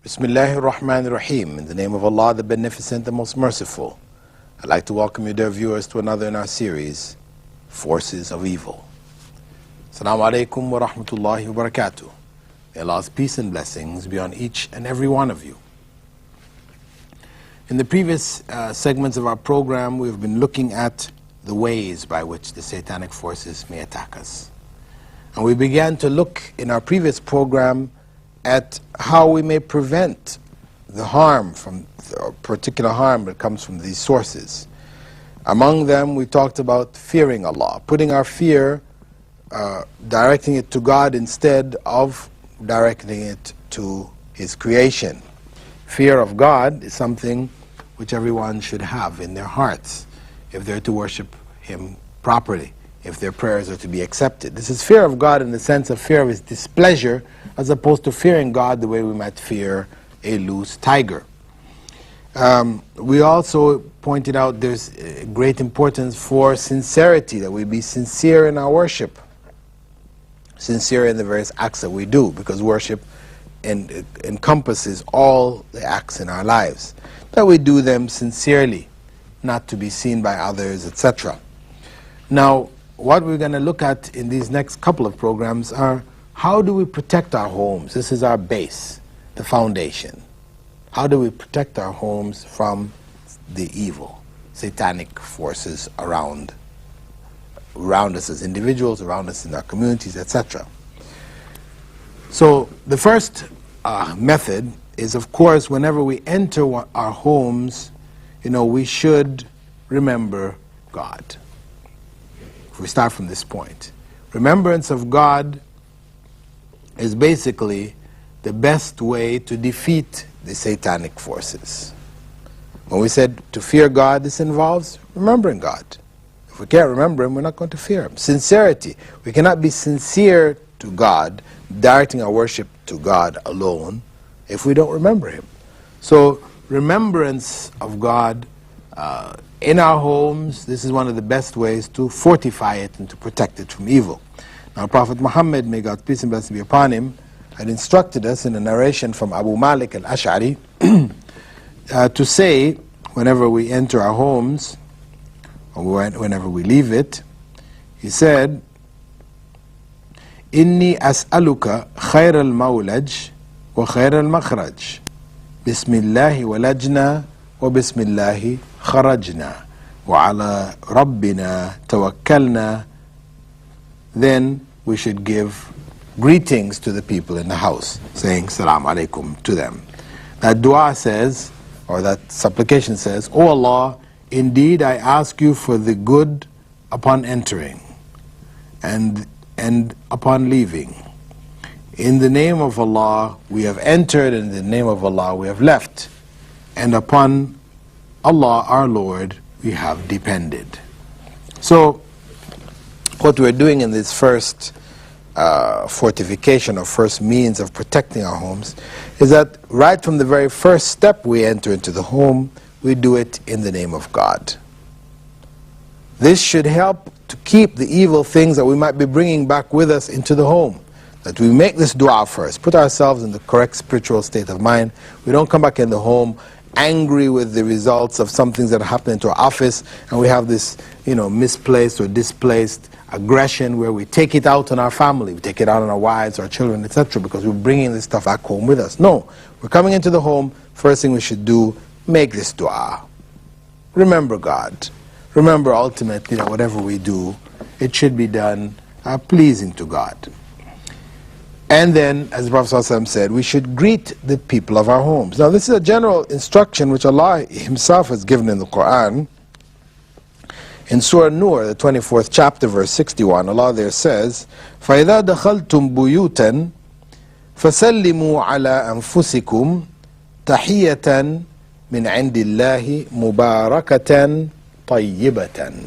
Bismillahir Rahmanir Rahim. In the name of Allah, the Beneficent, the Most Merciful. I'd like to welcome you, dear viewers, to another in our series, Forces of Evil. Assalamu alaikum wa rahmatullahi wa barakatuh. May Allah's peace and blessings be on each and every one of you. In the previous segments of our program, we've been looking at the ways by which the satanic forces may attack us. And we began to look in our previous program at how we may prevent the harm from particular harm that comes from these sources. Among them, we talked about fearing Allah, putting our fear, directing it to God instead of directing it to His creation. Fear of God is something which everyone should have in their hearts if they're to worship Him properly, if their prayers are to be accepted. This is fear of God in the sense of fear of His displeasure, as opposed to fearing God the way we might fear a loose tiger. We also pointed out there's great importance for sincerity, that we be sincere in our worship, sincere in the various acts that we do, because worship encompasses all the acts in our lives, that we do them sincerely, not to be seen by others, etc. Now, what we're going to look at in these next couple of programs are how do we protect our homes? This is our base, the foundation. How do we protect our homes from the evil, satanic forces around us as individuals, around us in our communities, etc. So the first method is, of course, whenever we enter our homes, we should remember God. If we start from this point, remembrance of God is basically the best way to defeat the satanic forces. When we said to fear God, this involves remembering God. If we can't remember Him, we're not going to fear Him. Sincerity. We cannot be sincere to God, directing our worship to God alone, if we don't remember Him. So, remembrance of God in our homes, this is one of the best ways to fortify it and to protect it from evil. Now, Prophet Muhammad, may God's peace and blessing be upon him, had instructed us in a narration from Abu Malik al-Ash'ari to say, whenever we enter our homes, or whenever we leave it, he said, "Inni as'aluka khayr al-mawlaj wa khayr al-makhraj. Bismillahi walajna wa bismillahi kharajna. Wa ala rabbina tawakkalna." Then we should give greetings to the people in the house, saying Salam Alaikum to them. That dua says, or that supplication says, "O Allah, indeed I ask you for the good upon entering and upon leaving. In the name of Allah we have entered, and in the name of Allah we have left, and upon Allah our Lord we have depended." So what we're doing in this first fortification or first means of protecting our homes is that right from the very first step we enter into the home, we do it in the name of God. This should help to keep the evil things that we might be bringing back with us into the home. That we make this dua first, put ourselves in the correct spiritual state of mind. We don't come back in the home angry with the results of some things that happen into our office, and we have this misplaced or displaced aggression where we take it out on our family, we take it out on our wives, our children, etc., because we're bringing this stuff back home with us. No, we're coming into the home, first thing we should do, make this dua. Remember God. Remember ultimately that whatever we do, it should be done pleasing to God. And then, as the Prophet ﷺ said, we should greet the people of our homes. Now this is a general instruction which Allah Himself has given in the Quran. In Surah Nur, the 24th chapter, verse 61, Allah there says, فَإِذَا دَخَلْتُمْ بُيُوتًا فَسَلِّمُوا عَلَىٰ أَنفُسِكُمْ تَحِيَّةً مِنْ عِنْدِ اللَّهِ مُبَارَكَةً طَيِّبَةً.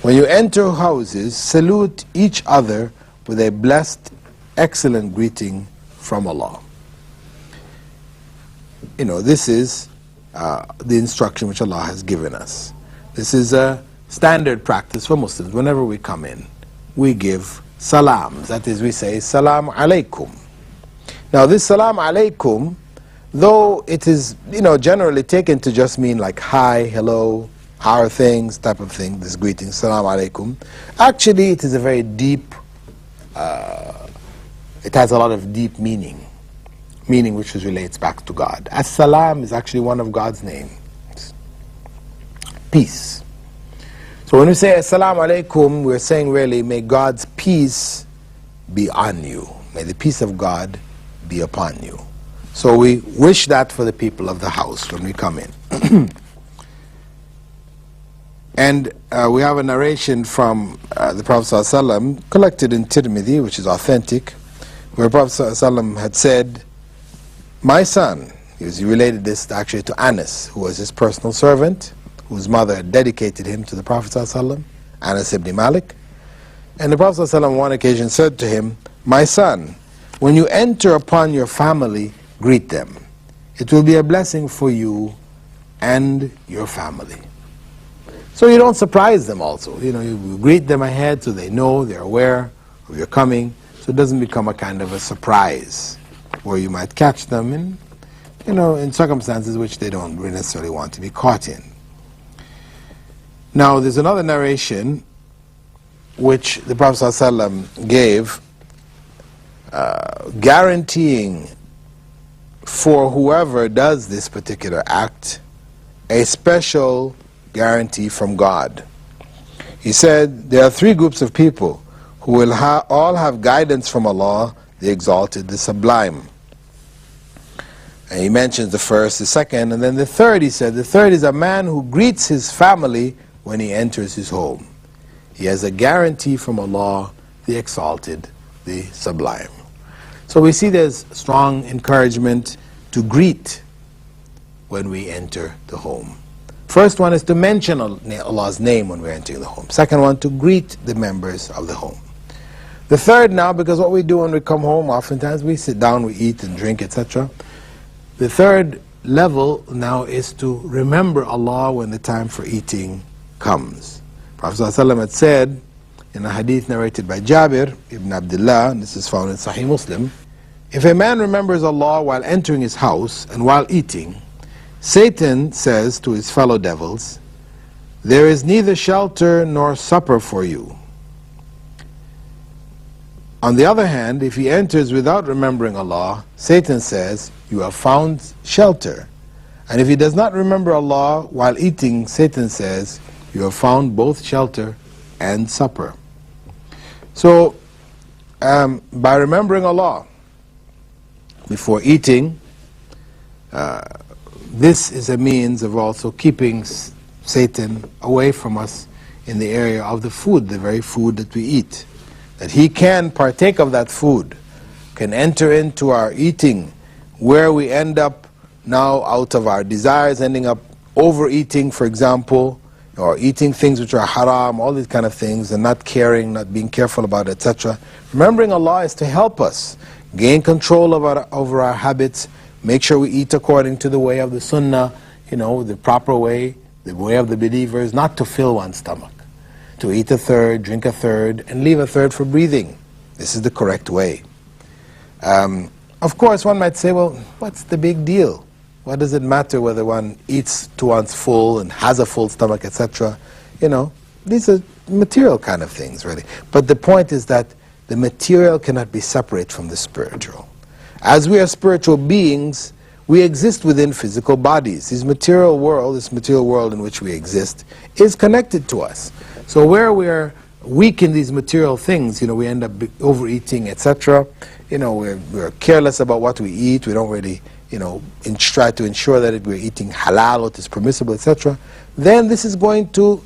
When you enter houses, salute each other with a blessed, excellent greeting from Allah. This is the instruction which Allah has given us. This is a standard practice for Muslims. Whenever we come in, we give salams. That is, we say salam alaikum. Now this salam alaikum though it is, generally taken to just mean like hi, hello, how are things, type of thing, this greeting, salam alaikum. Actually, it is a very deep, it has a lot of deep meaning which relates back to God. As-salam is actually one of God's names. Peace. So when we say assalamu alaikum, we're saying really, may God's peace be on you. May the peace of God be upon you. So we wish that for the people of the house when we come in. And we have a narration from the Prophet ﷺ collected in Tirmidhi, which is authentic, where Prophet ﷺ had said, my son, he related this actually to Anas, who was his personal servant, whose mother had dedicated him to the Prophet ﷺ, Anas ibn Malik. And the Prophet ﷺ on one occasion said to him, my son, when you enter upon your family, greet them. It will be a blessing for you and your family. So you don't surprise them also. You greet them ahead so they know, they're aware of your coming, so it doesn't become a kind of a surprise where you might catch them in circumstances which they don't really necessarily want to be caught in. Now there's another narration which the Prophet ﷺ gave guaranteeing for whoever does this particular act a special guarantee from God. He said, there are three groups of people who will all have guidance from Allah, the Exalted, the Sublime. And he mentions the first, the second, and then the third. He said, the third is a man who greets his family when he enters his home. He has a guarantee from Allah, the Exalted, the Sublime. So we see there's strong encouragement to greet when we enter the home. First one is to mention Allah's name when we're entering the home. Second one, to greet the members of the home. The third now, because what we do when we come home, oftentimes we sit down, we eat and drink, etc. The third level now is to remember Allah when the time for eating comes. Prophet ﷺ had said in a hadith narrated by Jabir ibn Abdullah, and this is found in Sahih Muslim, if a man remembers Allah while entering his house and while eating, Satan says to his fellow devils, there is neither shelter nor supper for you. On the other hand, if he enters without remembering Allah, Satan says, you have found shelter. And if he does not remember Allah while eating, Satan says, you have found both shelter and supper. So, by remembering Allah before eating, this is a means of also keeping Satan away from us in the area of the food, the very food that we eat. That he can partake of that food, can enter into our eating, where we end up now out of our desires, ending up overeating, for example, or eating things which are haram, all these kind of things, and not caring, not being careful about it, etc. Remembering Allah is to help us gain control over our habits, make sure we eat according to the way of the sunnah, the proper way, the way of the believers, not to fill one's stomach. To eat a third, drink a third, and leave a third for breathing. This is the correct way. Of course, one might say, well, what's the big deal? What does it matter whether one eats to one's full and has a full stomach, etc.? These are material kind of things, really. But the point is that the material cannot be separate from the spiritual. As we are spiritual beings, we exist within physical bodies. This material world in which we exist, is connected to us. So where we're weak in these material things, we end up overeating, etc. We're careless about what we eat. We don't really, try to ensure that we're eating halal, what is permissible, etc. Then this is going to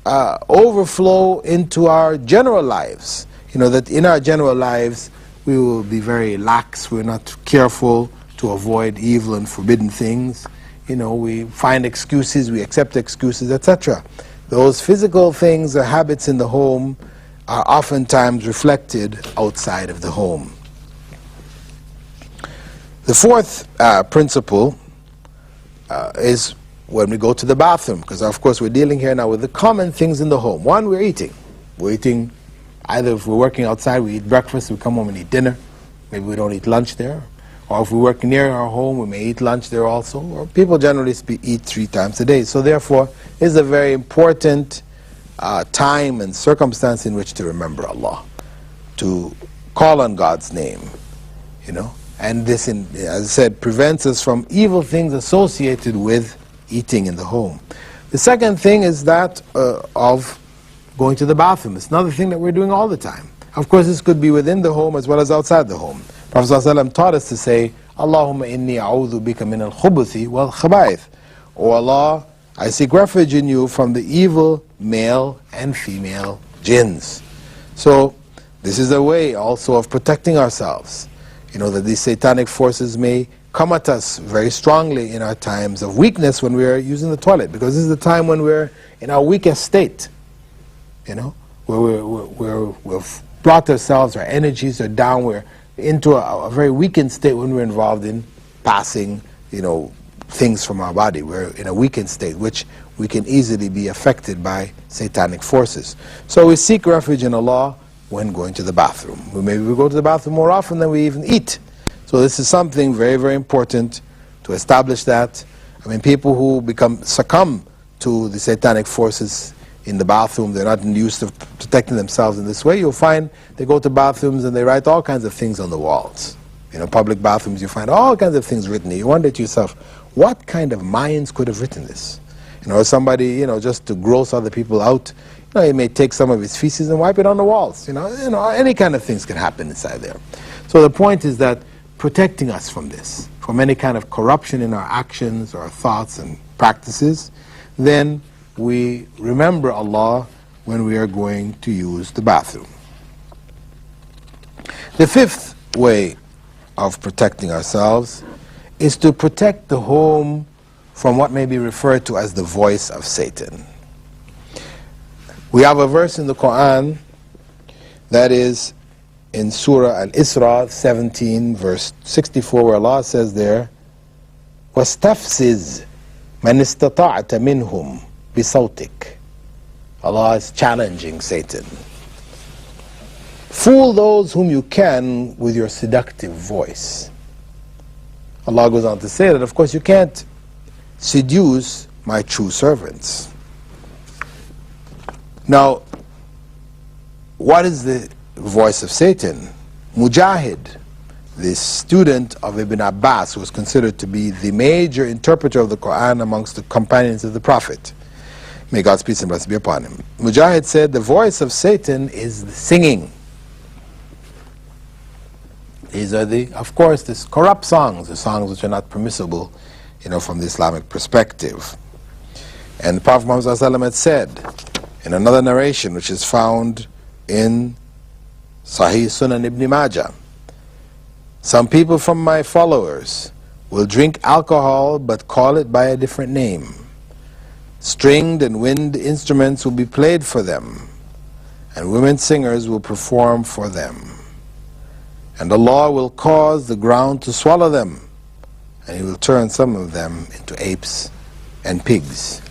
overflow into our general lives. That in our general lives, we will be very lax. We're not careful to avoid evil and forbidden things. We find excuses, we accept excuses, etc. Those physical things or habits in the home are oftentimes reflected outside of the home. The fourth principle is when we go to the bathroom, because of course we're dealing here now with the common things in the home. One, we're eating. We're eating, either if we're working outside, we eat breakfast, we come home and eat dinner. Maybe we don't eat lunch there. Or if we work near our home, we may eat lunch there also. Or people generally eat 3 times a day. So therefore, it's a very important time and circumstance in which to remember Allah, to call on God's name, you know. And this, as I said, prevents us from evil things associated with eating in the home. The second thing is that of going to the bathroom. It's another thing that we're doing all the time. Of course, this could be within the home as well as outside the home. Prophet ﷺ taught us to say, Allahumma inni a'udhu bika min al-khubuthi wal-khabaith. O Allah, I seek refuge in you from the evil male and female jinns. So, this is a way also of protecting ourselves. You know, that these satanic forces may come at us very strongly in our times of weakness when we are using the toilet, because this is the time when we're in our weakest state, you know, where we've brought ourselves, our energies are down, we're into a very weakened state when we're involved in passing, you know, things from our body. We're in a weakened state, which we can easily be affected by satanic forces. So we seek refuge in Allah when going to the bathroom. Maybe we go to the bathroom more often than we even eat. So this is something very, very important to establish that. I mean, people who succumb to the satanic forces in the bathroom, they're not used to protecting themselves in this way. You'll find they go to bathrooms and they write all kinds of things on the walls. You know, public bathrooms, you find all kinds of things written. You wonder to yourself, what kind of minds could have written this? You know, somebody, you know, just to gross other people out, you know, he may take some of his feces and wipe it on the walls. You know, any kind of things can happen inside there. So the point is that protecting us from this, from any kind of corruption in our actions or our thoughts and practices, then we remember Allah when we are going to use the bathroom. The fifth way of protecting ourselves is to protect the home from what may be referred to as the voice of Satan. We have a verse in the Quran that is in Surah Al-Isra 17 verse 64, where Allah says there, وَاسْتَفْسِزْ مَنِ اسْتَطَعْتَ مِنْهُمْ بِصَوْتِكَ. Allah is challenging Satan. Fool those whom you can with your seductive voice. Allah goes on to say that, of course, you can't seduce my true servants. Now, what is the voice of Satan? Mujahid, the student of Ibn Abbas, who was considered to be the major interpreter of the Quran amongst the companions of the Prophet, may God's peace and blessing be upon him. Mujahid said the voice of Satan is the singing. These are of course, the corrupt songs, the songs which are not permissible, you know, from the Islamic perspective. And the Prophet Muhammad ﷺ had said in another narration, which is found in Sahih Sunan Ibn Majah, some people from my followers will drink alcohol but call it by a different name. Stringed and wind instruments will be played for them, and women singers will perform for them. And Allah will cause the ground to swallow them, and He will turn some of them into apes and pigs.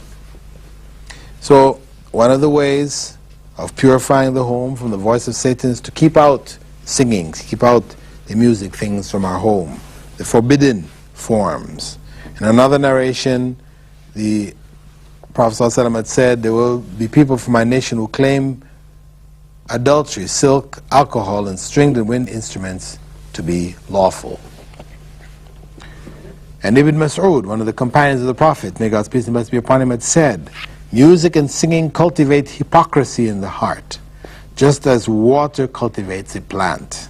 So one of the ways of purifying the home from the voice of Satan is to keep out singing, keep out the music things from our home, the forbidden forms. In another narration, the Prophet ﷺ had said, there will be people from my nation who claim adultery, silk, alcohol, and stringed and wind instruments to be lawful. And Ibn Mas'ud, one of the companions of the Prophet, may God's peace and blessing be upon him, had said, music and singing cultivate hypocrisy in the heart, just as water cultivates a plant.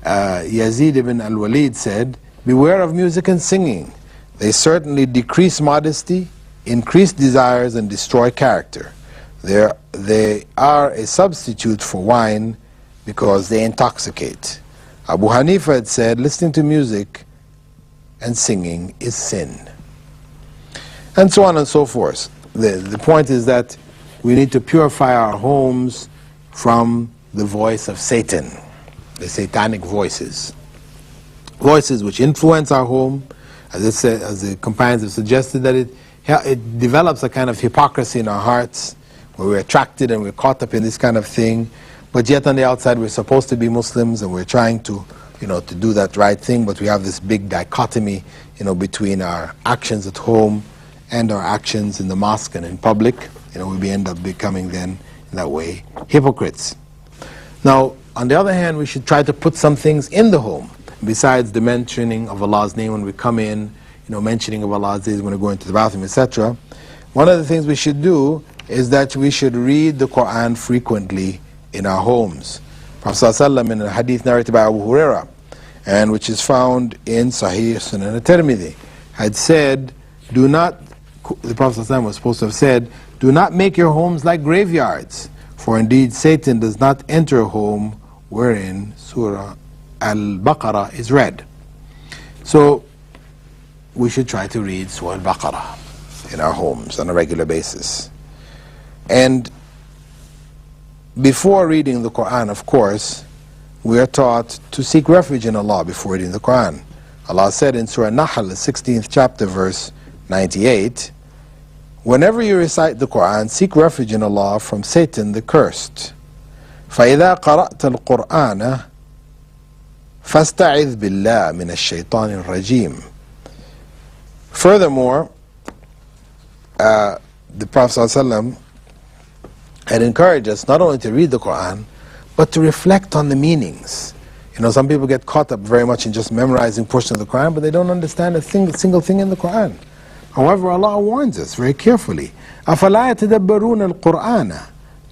Yazid ibn al-Walid said, beware of music and singing. They certainly decrease modesty, increase desires, and destroy character. They are a substitute for wine because they intoxicate. Abu Hanifa had said, listening to music and singing is sin. And so on and so forth. The point is that we need to purify our homes from the voice of Satan, the satanic voices. Voices which influence our home, as the companions have suggested, that it develops a kind of hypocrisy in our hearts, where we're attracted and we're caught up in this kind of thing, but yet on the outside we're supposed to be Muslims and we're trying to to do that right thing, but we have this big dichotomy, between our actions at home and our actions in the mosque and in public. We end up becoming then, in that way, hypocrites. Now, on the other hand, we should try to put some things in the home, besides the mentioning of Allah's name when we come in, mentioning of Allah's name when we go into the bathroom, etc. One of the things we should do is that we should read the Quran frequently in our homes. Prophet ﷺ, in a hadith narrated by Abu Huraira, and which is found in Sahih Sunan al-Tirmidhi, had said, the Prophet ﷺ was supposed to have said, do not make your homes like graveyards, for indeed Satan does not enter a home wherein Surah Al-Baqarah is read. So we should try to read Surah Al-Baqarah in our homes on a regular basis. And before reading the Quran, of course, we are taught to seek refuge in Allah before reading the Quran. Allah said in Surah Nahl, the 16th chapter, verse 98, whenever you recite the Quran, seek refuge in Allah from Satan the cursed. فَإِذَا قَرَأْتَ الْقُرْآنَ فَاسْتَعِذْ بِاللَّهِ مِنَ الشَّيْطَانِ الرَّجِيمِ. Furthermore, the Prophet ﷺ had encouraged us not only to read the Quran, but to reflect on the meanings. Some people get caught up very much in just memorizing portions of the Quran, but they don't understand a single thing in the Quran. However, Allah warns us very carefully, أَفَلَا يَتَدَبَّرُونَ الْقُرْآنَ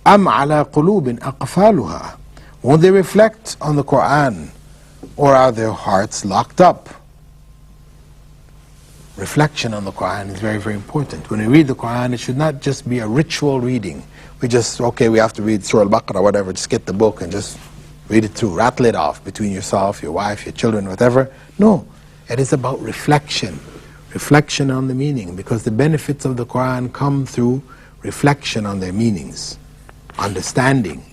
أَمْ عَلَى قُلُوبٍ أَقْفَالُهَا. Won't they reflect on the Quran, or are their hearts locked up? Reflection on the Quran is very, very important. When we read the Quran, it should not just be a ritual reading. We have to read Surah Al-Baqarah, whatever, just get the book and just read it through, rattle it off between yourself, your wife, your children, whatever. No, it is about reflection on the meaning, because the benefits of the Quran come through reflection on their meanings, understanding.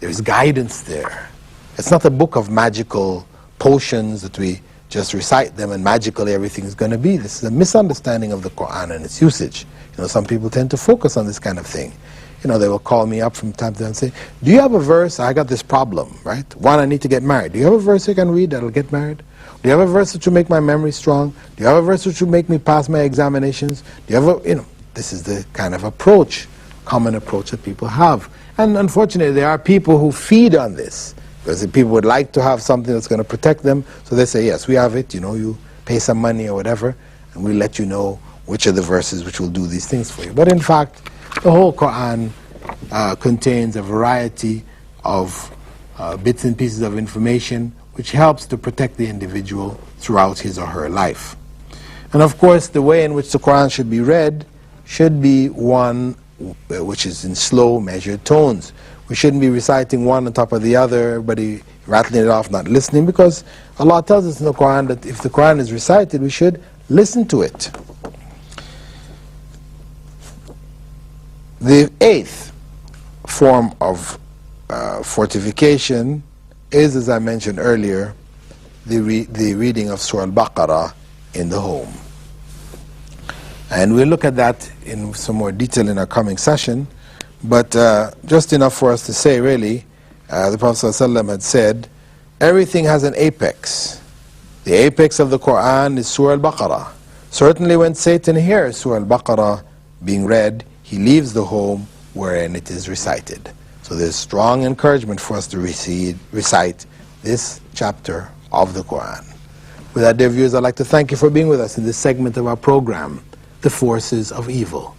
There's guidance there. It's not a book of magical potions that we just recite them and magically everything is going to be. This is a misunderstanding of the Quran and its usage. Some people tend to focus on this kind of thing. They will call me up from time to time and say, do you have a verse? I got this problem, right? One, I need to get married. Do you have a verse you can read that'll get married? Do you have a verse that will make my memory strong? Do you have a verse which will make me pass my examinations? Do you have this is the kind of common approach that people have. And unfortunately, there are people who feed on this, because people would like to have something that's going to protect them. So they say, yes, we have it, you pay some money or whatever, and we'll let you know which are the verses which will do these things for you. But in fact, the whole Quran contains a variety of bits and pieces of information which helps to protect the individual throughout his or her life. And of course, the way in which the Quran should be read should be one which is in slow, measured tones. We shouldn't be reciting one on top of the other, everybody rattling it off, not listening, because Allah tells us in the Quran that if the Quran is recited, we should listen to it. The eighth form of fortification is, as I mentioned earlier, the reading of Surah Al-Baqarah in the home. And we'll look at that in some more detail in our coming session, but just enough for us to say, really, the Prophet ﷺ had said, everything has an apex. The apex of the Quran is Surah Al-Baqarah. Certainly when Satan hears Surah Al-Baqarah being read, he leaves the home wherein it is recited. So there's strong encouragement for us to recite this chapter of the Quran. With that, dear viewers, I'd like to thank you for being with us in this segment of our program, The Forces of Evil,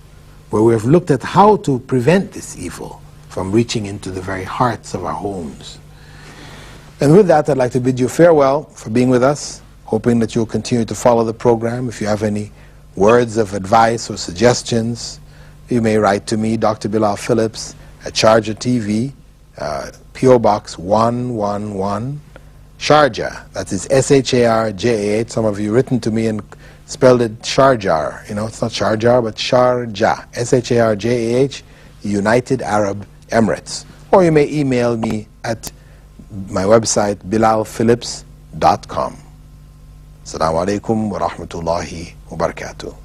where we have looked at how to prevent this evil from reaching into the very hearts of our homes. And with that, I'd like to bid you farewell for being with us, hoping that you'll continue to follow the program. If you have any words of advice or suggestions, you may write to me, Dr. Bilal Phillips, at Sharjah TV, P.O. Box 111, Sharjah. That is S-H-A-R-J-A-H. Some of you written to me and spelled it Sharjah. It's not Sharjah, but Sharjah. S-H-A-R-J-A-H, United Arab Emirates. Or you may email me at my website, bilalphillips.com. Assalamu alaikum wa rahmatullahi wa barakatuh.